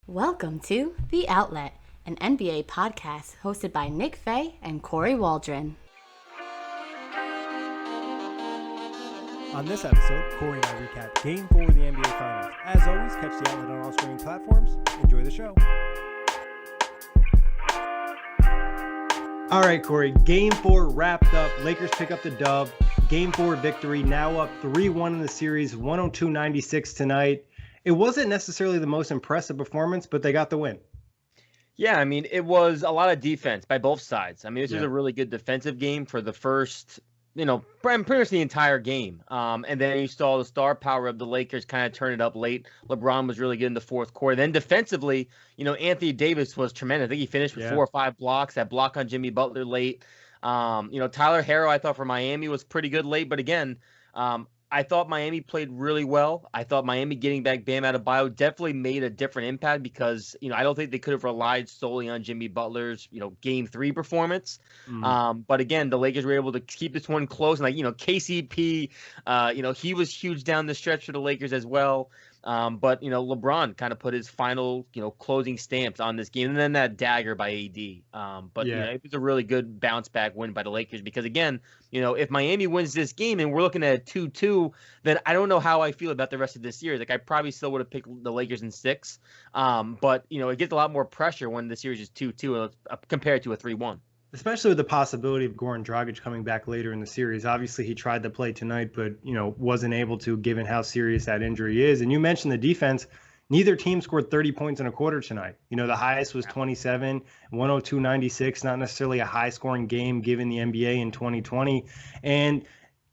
Welcome to The Outlet, an NBA podcast hosted by Nick Fay and Kory Waldron. On this episode, Kory and I recap Game 4 of the NBA Finals. As always, catch The Outlet on all streaming platforms. Enjoy the show. All right, Kory, Game 4 wrapped up. Lakers pick up the dub. Game 4 victory, now up 3-1 in the series, 102-96 tonight. It wasn't necessarily the most impressive performance, but they got the win. Yeah, I mean, it was a lot of defense by both sides. I mean, this was a really good defensive game for the first, pretty much the entire game. And then you saw the star power of the Lakers kind of turn it up late. LeBron was really good in the fourth quarter. Then defensively, Anthony Davis was tremendous. I think he finished with 4 or 5 blocks. That block on Jimmy Butler late. Tyler Herro, I thought for Miami was pretty good late. But again, I thought Miami played really well. I thought Miami getting back Bam Adebayo definitely made a different impact because, I don't think they could have relied solely on Jimmy Butler's, game 3 performance. But again, the Lakers were able to keep this one close. And KCP, he was huge down the stretch for the Lakers as well. But LeBron kind of put his final, closing stamps on this game, and then that dagger by AD. But it was a really good bounce back win by the Lakers because again, if Miami wins this game and we're looking at a 2-2, then I don't know how I feel about the rest of this series. Like I probably still would have picked the Lakers in 6. But it gets a lot more pressure when the series is 2-2 compared to a 3-1. Especially with the possibility of Goran Dragic coming back later in the series. Obviously, he tried to play tonight, but, wasn't able to given how serious that injury is. And you mentioned the defense. Neither team scored 30 points in a quarter tonight. The highest was 27, 102-96, not necessarily a high-scoring game given the NBA in 2020. And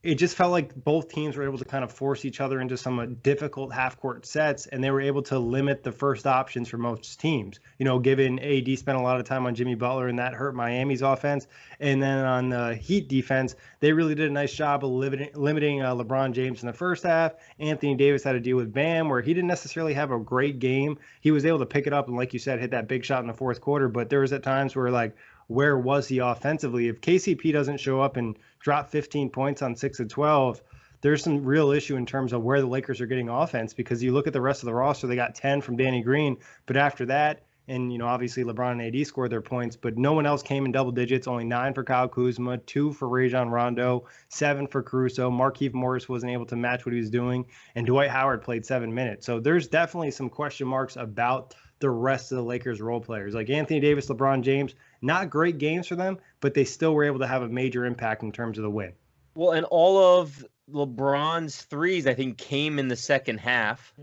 it just felt like both teams were able to kind of force each other into some difficult half-court sets, and they were able to limit the first options for most teams. Given AD spent a lot of time on Jimmy Butler, and that hurt Miami's offense. And then on the Heat defense, they really did a nice job of limiting LeBron James in the first half. Anthony Davis had to deal with Bam, where he didn't necessarily have a great game. He was able to pick it up and, like you said, hit that big shot in the fourth quarter. But there was at times where, where was he offensively? If KCP doesn't show up and drop 15 points on 6 of 12, there's some real issue in terms of where the Lakers are getting offense because you look at the rest of the roster, they got 10 from Danny Green. But after that, and, obviously LeBron and AD scored their points, but no one else came in double digits, only 9 for Kyle Kuzma, 2 for Rajon Rondo, 7 for Caruso. Markieff Morris wasn't able to match what he was doing, and Dwight Howard played 7 minutes. So there's definitely some question marks about the rest of the Lakers role players. Like Anthony Davis, LeBron James, not great games for them, but they still were able to have a major impact in terms of the win. Well, and all of LeBron's threes, I think, came in the second half,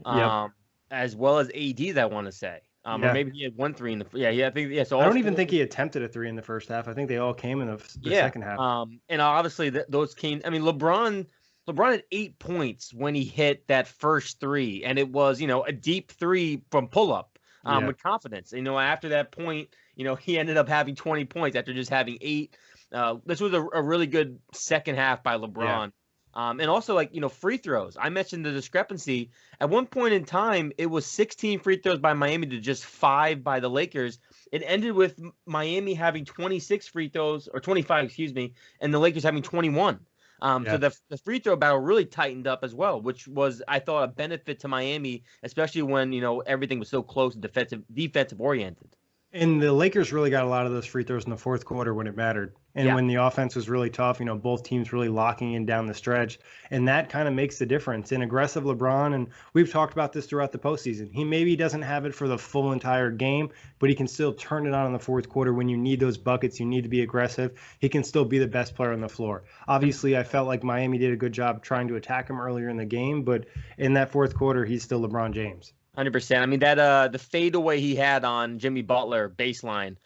as well as AD's, I want to say. Or maybe he had 1 3 in the I think So I don't even think he attempted a 3 in the first half. I think they all came in the second half. And obviously those came. I mean, LeBron had 8 points when he hit that first 3, and it was a deep 3 from pull up with confidence. After that point, he ended up having 20 points after just having 8. This was a really good second half by LeBron. And also, free throws. I mentioned the discrepancy. At one point in time, it was 16 free throws by Miami to just 5 by the Lakers. It ended with Miami having 26 free throws, or 25, excuse me, and the Lakers having 21. So the free throw battle really tightened up as well, which was, I thought, a benefit to Miami, especially when, everything was so close and defensive oriented. And the Lakers really got a lot of those free throws in the fourth quarter when it mattered. And when the offense was really tough, both teams really locking in down the stretch. And that kind of makes the difference. In aggressive LeBron, and we've talked about this throughout the postseason, he maybe doesn't have it for the full entire game, but he can still turn it on in the fourth quarter when you need those buckets. You need to be aggressive. He can still be the best player on the floor. Obviously, I felt like Miami did a good job trying to attack him earlier in the game, but in that fourth quarter, he's still LeBron James. 100%. I mean, that the fadeaway he had on Jimmy Butler baseline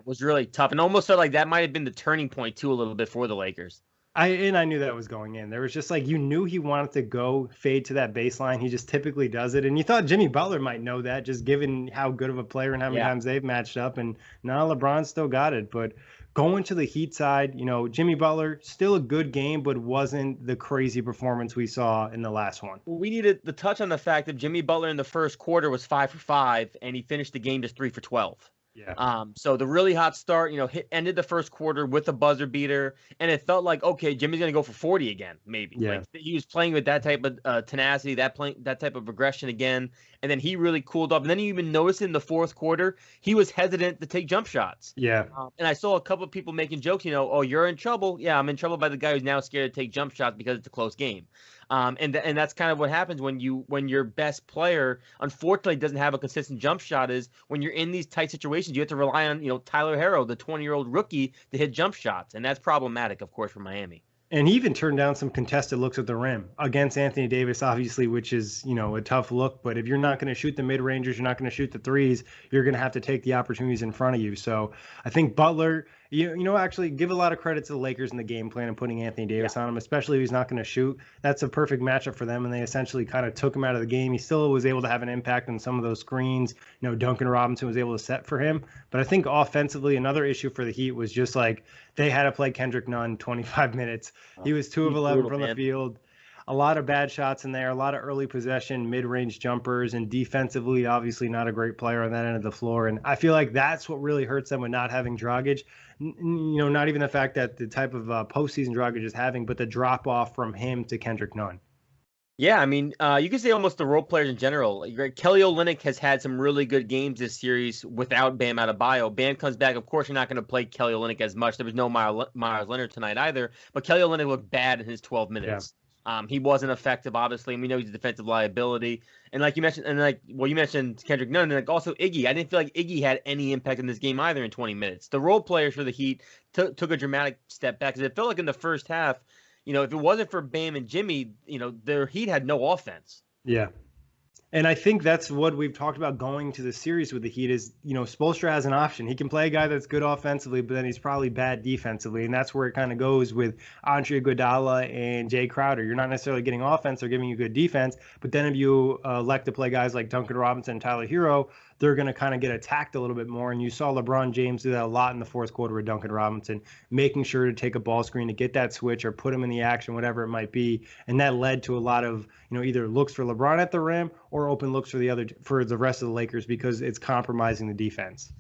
was really tough, and almost felt like that might have been the turning point too a little bit for the Lakers. I knew that was going in. There was just you knew he wanted to go fade to that baseline. He just typically does it, and you thought Jimmy Butler might know that, just given how good of a player and how many times they've matched up. And now LeBron still got it, but. Going to the Heat side, Jimmy Butler, still a good game, but wasn't the crazy performance we saw in the last one. Well, we needed to touch on the fact that Jimmy Butler in the first quarter was 5 for 5, and he finished the game just 3 for 12. Yeah. So the really hot start, ended the first quarter with a buzzer beater, and it felt like, okay, Jimmy's gonna go for 40 again, maybe. Yeah. Like he was playing with that type of tenacity, that type of aggression again, and then he really cooled off. And then you even noticed in the fourth quarter, he was hesitant to take jump shots. Yeah. And I saw a couple of people making jokes, oh, you're in trouble. Yeah, I'm in trouble by the guy who's now scared to take jump shots because it's a close game. And that's kind of what happens when your best player, unfortunately, doesn't have a consistent jump shot. Is when you're in these tight situations, you have to rely on Tyler Herro, the 20-year-old rookie, to hit jump shots, and that's problematic, of course, for Miami. And he even turned down some contested looks at the rim against Anthony Davis, obviously, which is, a tough look. But if you're not going to shoot the mid-rangers, you're not going to shoot the threes, you're going to have to take the opportunities in front of you. So I think Butler, actually give a lot of credit to the Lakers in the game plan and putting Anthony Davis on him, especially if he's not going to shoot. That's a perfect matchup for them, and they essentially kind of took him out of the game. He still was able to have an impact on some of those screens. Duncan Robinson was able to set for him. But I think offensively, another issue for the Heat was just like they had to play Kendrick Nunn 25 minutes. He was 2 of 11 from the field. A lot of bad shots in there, a lot of early possession, mid-range jumpers, and defensively, obviously not a great player on that end of the floor. And I feel like that's what really hurts them with not having Dragic. Not even the fact that the type of postseason Dragic is having, but the drop-off from him to Kendrick Nunn. Yeah, I mean, you can say almost the role players in general. Kelly Olynyk has had some really good games this series without Bam Adebayo. Bam comes back. Of course, you're not going to play Kelly Olynyk as much. There was no Myers Leonard tonight either, but Kelly Olynyk looked bad in his 12 minutes. Yeah. He wasn't effective, obviously, and we know he's a defensive liability. And like you mentioned, you mentioned Kendrick Nunn, and also Iggy. I didn't feel like Iggy had any impact in this game either in 20 minutes. The role players for the Heat took a dramatic step back, because it felt like in the first half, if it wasn't for Bam and Jimmy, their Heat had no offense. Yeah. And I think that's what we've talked about going to the series with the Heat is, Spoelstra has an option. He can play a guy that's good offensively, but then he's probably bad defensively. And that's where it kind of goes with Andre Iguodala and Jay Crowder. You're not necessarily getting offense. They're giving you good defense. But then if you elect to play guys like Duncan Robinson and Tyler Herro, they're going to kind of get attacked a little bit more. And you saw LeBron James do that a lot in the fourth quarter with Duncan Robinson, making sure to take a ball screen to get that switch or put him in the action, whatever it might be. And that led to a lot of, either looks for LeBron at the rim or open looks for the rest of the Lakers, because it's compromising the defense.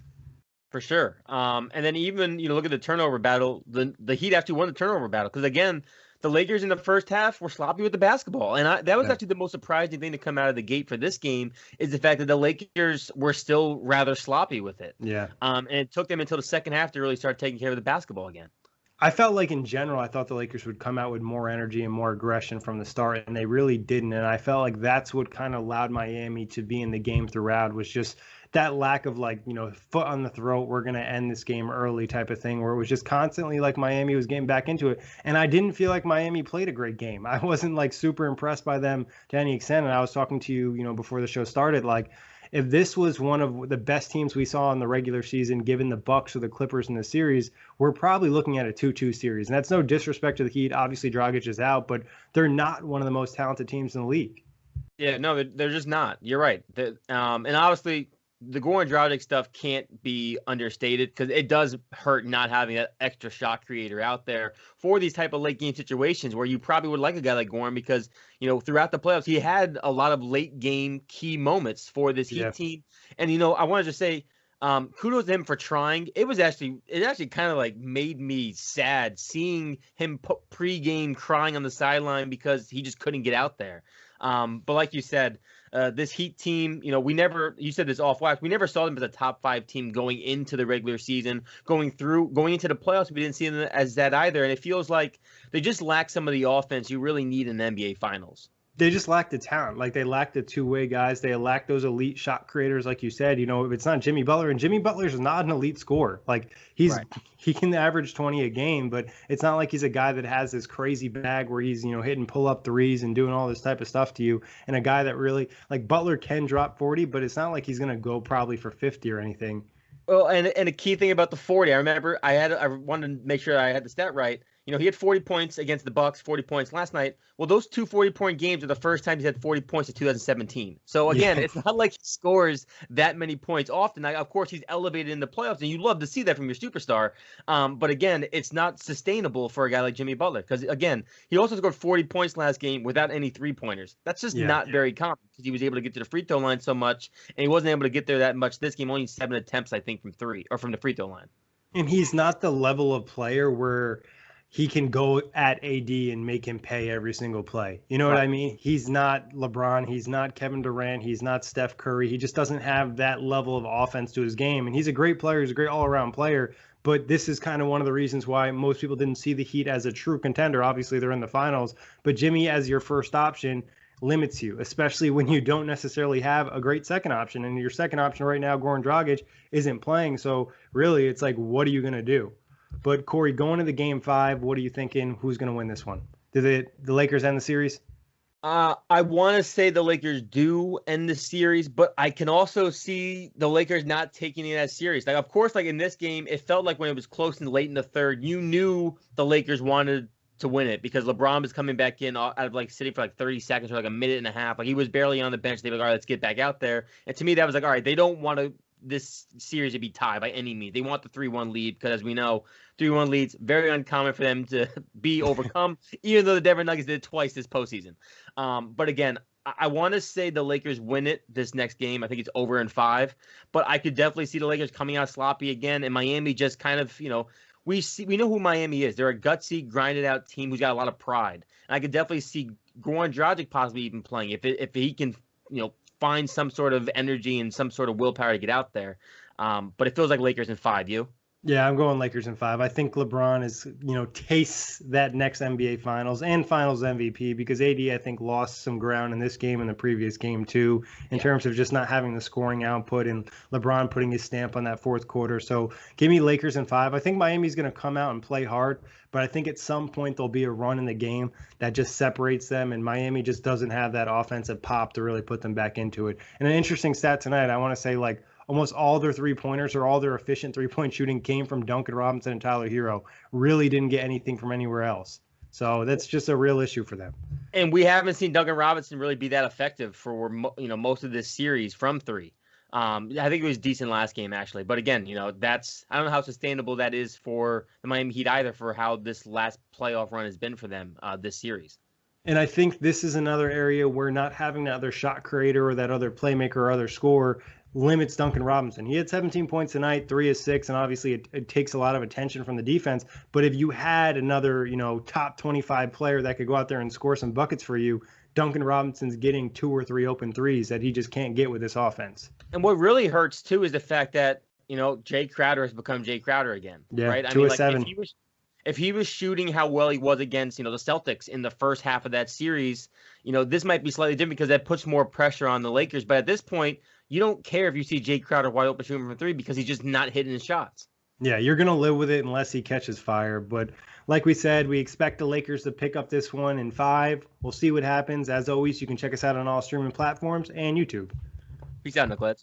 For sure. And then even, look at the turnover battle. The Heat actually won the turnover battle because, again, the Lakers in the first half were sloppy with the basketball. And that was actually the most surprising thing to come out of the gate for this game, is the fact that the Lakers were still rather sloppy with it. Yeah. And it took them until the second half to really start taking care of the basketball again. I felt like in general, I thought the Lakers would come out with more energy and more aggression from the start, and they really didn't. And I felt like that's what kind of allowed Miami to be in the game throughout, was just that lack of foot on the throat, we're going to end this game early type of thing, where it was just constantly like Miami was getting back into it. And I didn't feel like Miami played a great game. I wasn't super impressed by them to any extent. And I was talking to you, before the show started, if this was one of the best teams we saw in the regular season, given the Bucks or the Clippers in the series, we're probably looking at a 2-2 series. And that's no disrespect to the Heat. Obviously, Dragic is out, but they're not one of the most talented teams in the league. Yeah, no, they're just not. You're right. And obviously, the Goran Dragic stuff can't be understated, because it does hurt not having that extra shot creator out there for these type of late game situations where you probably would like a guy like Goran, because, throughout the playoffs, he had a lot of late game key moments for this Heat team. And, I wanted to say, kudos to him for trying. It actually kind of made me sad seeing him pregame crying on the sideline because he just couldn't get out there. But like you said, this Heat team, you said this off wax, we never saw them as a top 5 team going into the regular season, going into the playoffs. We didn't see them as that either. And it feels like they just lack some of the offense you really need in the NBA Finals. They just lack the talent. They lack the two-way guys. They lack those elite shot creators, like you said. If it's not Jimmy Butler, and Jimmy Butler's not an elite scorer. He can average 20 a game, but it's not like he's a guy that has this crazy bag where he's, hitting pull-up threes and doing all this type of stuff to you. And a guy that really, Butler can drop 40, but it's not like he's going to go probably for 50 or anything. Well, and a key thing about the 40, I remember I wanted to make sure I had the stat right. He had 40 points against the Bucks, 40 points last night. Well, those two 40-point games are the first time he's had 40 points in 2017. So again, It's not like he scores that many points often. Of course, he's elevated in the playoffs, and you love to see that from your superstar. But again, it's not sustainable for a guy like Jimmy Butler because again, he also scored 40 points last game without any 3-pointers. That's just not very common because he was able to get to the free throw line so much, and he wasn't able to get there that much this game. Only 7 attempts, I think, from the free throw line. And he's not the level of player where he can go at AD and make him pay every single play. You know what I mean? He's not LeBron. He's not Kevin Durant. He's not Steph Curry. He just doesn't have that level of offense to his game. And he's a great player. He's a great all-around player. But this is kind of one of the reasons why most people didn't see the Heat as a true contender. Obviously, they're in the finals. But Jimmy as your first option limits you, especially when you don't necessarily have a great second option. And your second option right now, Goran Dragic, isn't playing. So really, it's like, what are you going to do? But Kory, going to the game 5, what are you thinking? Who's going to win this one? Do the Lakers end the series? I want to say the Lakers do end the series, but I can also see the Lakers not taking it as serious. Like, of course, like in this game, it felt like when it was close and late in the third, you knew the Lakers wanted to win it because LeBron was coming back in out of like sitting for like 30 seconds or like a minute and a half. Like he was barely on the bench. They were like, all right, let's get back out there. And to me, that was like, all right, they don't want this series to be tied by any means. They want the 3-1 lead because, as we know, 3-1 leads very uncommon for them to be overcome, even though the Denver Nuggets did it twice this postseason. But again, I want to say the Lakers win it this next game. I think it's over in 5, but I could definitely see the Lakers coming out sloppy again, and Miami just kind of, we know who Miami is. They're a gutsy, grinded out team who's got a lot of pride, and I could definitely see Goran Dragic possibly even playing if he can, find some sort of energy and some sort of willpower to get out there. But it feels like Lakers in 5. You? Yeah, I'm going Lakers in 5. I think LeBron is, tastes that next NBA Finals and Finals MVP because AD, I think, lost some ground in this game and the previous game too, in terms of just not having the scoring output and LeBron putting his stamp on that fourth quarter. So give me Lakers in 5. I think Miami's going to come out and play hard, but I think at some point there'll be a run in the game that just separates them, and Miami just doesn't have that offensive pop to really put them back into it. And an interesting stat tonight, I want to say, like, almost all their 3-pointers or all their efficient 3-point shooting came from Duncan Robinson and Tyler Hero. Really didn't get anything from anywhere else. So that's just a real issue for them. And we haven't seen Duncan Robinson really be that effective for most of this series from 3. I think it was decent last game actually, but again, that's I don't know how sustainable that is for the Miami Heat either for how this last playoff run has been for them this series. And I think this is another area where not having that other shot creator or that other playmaker or other scorer limits Duncan Robinson. He had 17 points tonight, 3 of 6, and obviously it takes a lot of attention from the defense. But if you had another, top 25 player that could go out there and score some buckets for you, Duncan Robinson's getting 2 or 3 open threes that he just can't get with this offense. And what really hurts too is the fact that, Jay Crowder has become Jay Crowder again. Yeah, right? 2 of 7. If he was shooting how well he was against, the Celtics in the first half of that series, this might be slightly different because that puts more pressure on the Lakers. But at this point, you don't care if you see Jay Crowder wide open shooting from 3 because he's just not hitting his shots. Yeah, you're going to live with it unless he catches fire. But like we said, we expect the Lakers to pick up this one in 5. We'll see what happens. As always, you can check us out on all streaming platforms and YouTube. Peace out, Nicolette.